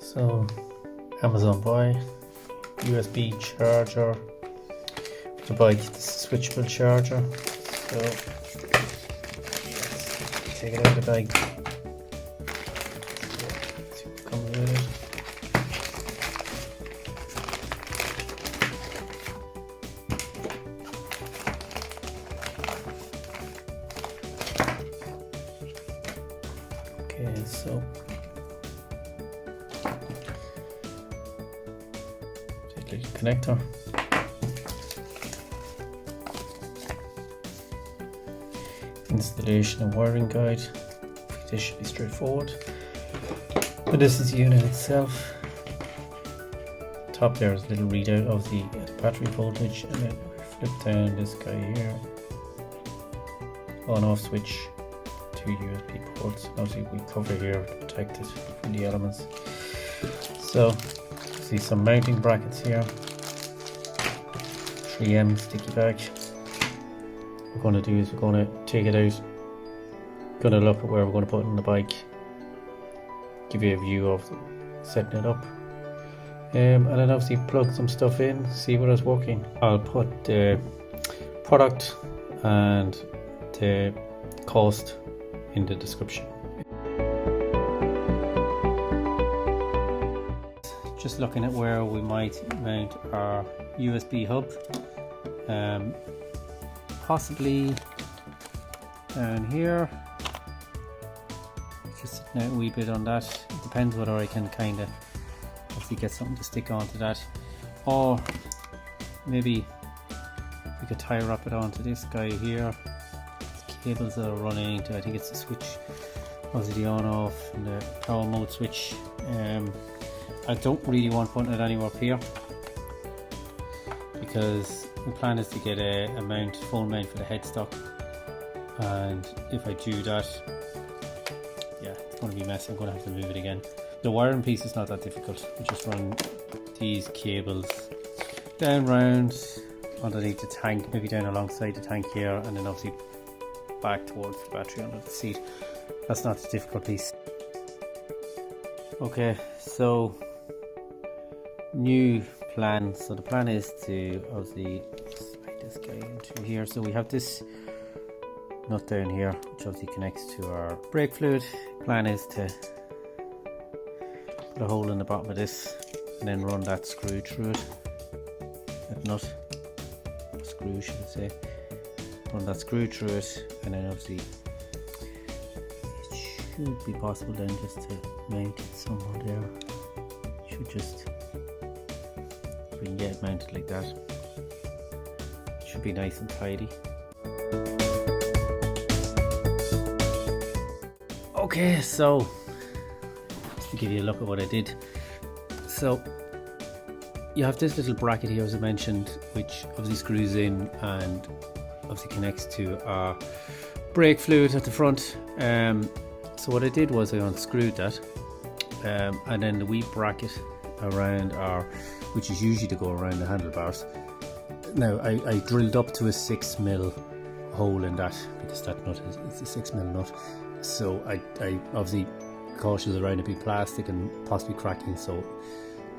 So Amazon buy USB charger for the bike. This is a switchable charger. So take it out of the bag. See what comes with it. Okay, so take a little connector. Installation and wiring guide. This should be straightforward. But this is the unit itself. Top there is a little readout of the battery voltage, and then flip down this guy here. On off switch, 2 USB ports. Obviously we cover here to protect it from the elements. So see some mounting brackets here. 3M sticky bag. What we're going to do is we're going to take it out, going to look at where we're going to put it on the bike, give you a view of setting it up, and then obviously plug some stuff in, see what is working. I'll put the product and the cost in the description. Just looking at where we might mount our USB hub. Possibly down here, just sitting out a wee bit on that. It depends whether I can kind of obviously get something to stick onto that, or maybe we could tie wrap it onto this guy here. The cables that are running to, I think it's the switch, obviously the on off and the power mode switch. I don't really want putting it anywhere up here, because the plan is to get a phone mount for the headstock, and if I do that, yeah, it's going to be messy. I'm going to have to move it again. The wiring piece is not that difficult. We just run these cables down round underneath the tank, maybe down alongside the tank here, and then obviously back towards the battery under the seat. That's not the difficult piece. Okay, so new plan. So the plan is to obviously slide this guy into here. So we have this nut down here which obviously connects to our brake fluid. Plan is to put a hole in the bottom of this and then run that screw through it. That nut, screw should I say. Run that screw through it, and then obviously it should be possible then just to mount it somewhere there. Should just, we can get it mounted like that. It should be nice and tidy. Okay, so just to give you a look at what I did. So you have this little bracket here, as I mentioned, which obviously screws in and obviously connects to our brake fluid at the front. So what I did was I unscrewed that, and then the wee bracket around our, which is usually to go around the handlebars. Now I drilled up to a 6mm hole in that, because that nut is a 6mm nut. So I obviously cautious around it being plastic and possibly cracking, so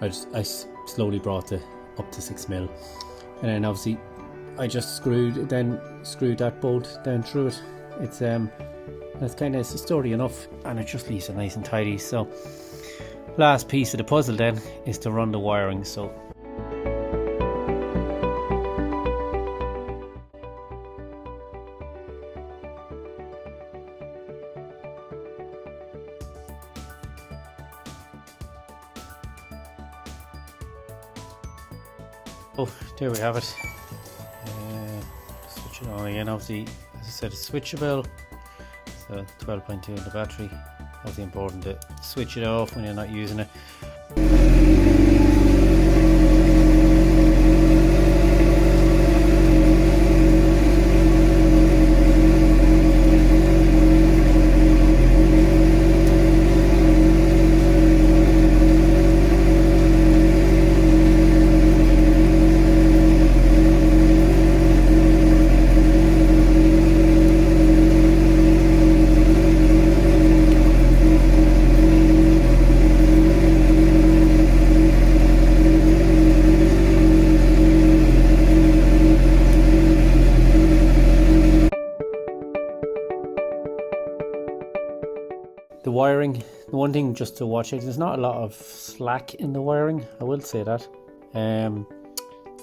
I slowly brought it up to 6mm, and then obviously I just screwed that bolt down through it. It's kind of sturdy enough, and it just leaves it nice and tidy. So last piece of the puzzle then is to run the wiring. So there we have it. Switch it on again. Obviously, as I said, it's switchable. So 12.2 in the battery. Obviously important to switch it off when you're not using it. wiring, the one thing just to watch out, there's not a lot of slack in the wiring, I will say that.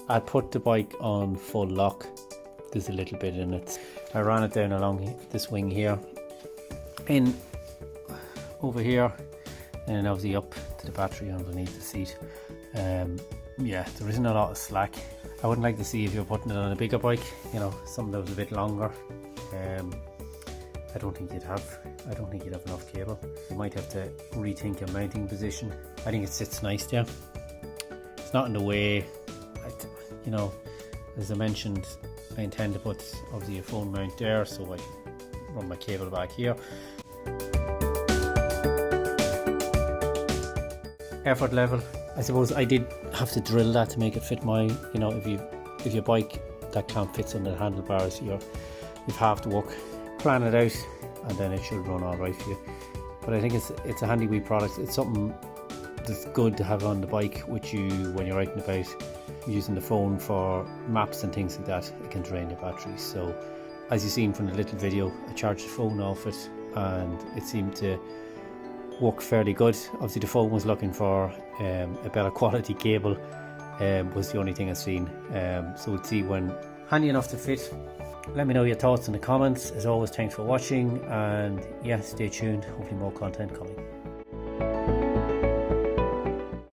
I put the bike on full lock, there's a little bit in it. I ran it down along this wing here, in over here, and obviously up to the battery underneath the seat. Yeah, there isn't a lot of slack. I wouldn't like to see if you're putting it on a bigger bike, you know, something that was a bit longer. I don't think you'd have enough cable. You might have to rethink your mounting position. I think it sits nice there. It's not in the way. You know, as I mentioned, I intend to put obviously a phone mount there, so I can run my cable back here. Effort level, I suppose I did have to drill that to make it fit my, you know, if your bike that clamp fits under the handlebars, you've half the work. Plan it out and then it should run all right for you. But I think it's a handy wee product. It's something that's good to have on the bike with you when you're out and about, using the phone for maps and things like that. It can drain your batteries. So as you've seen from the little video, I charged the phone off it and it seemed to work fairly good. Obviously the phone was looking for a better quality cable, was the only thing I've seen. So we'll see when handy enough to fit. Let me know your thoughts in the comments. As always, thanks for watching, and yeah, stay tuned, hopefully more content coming.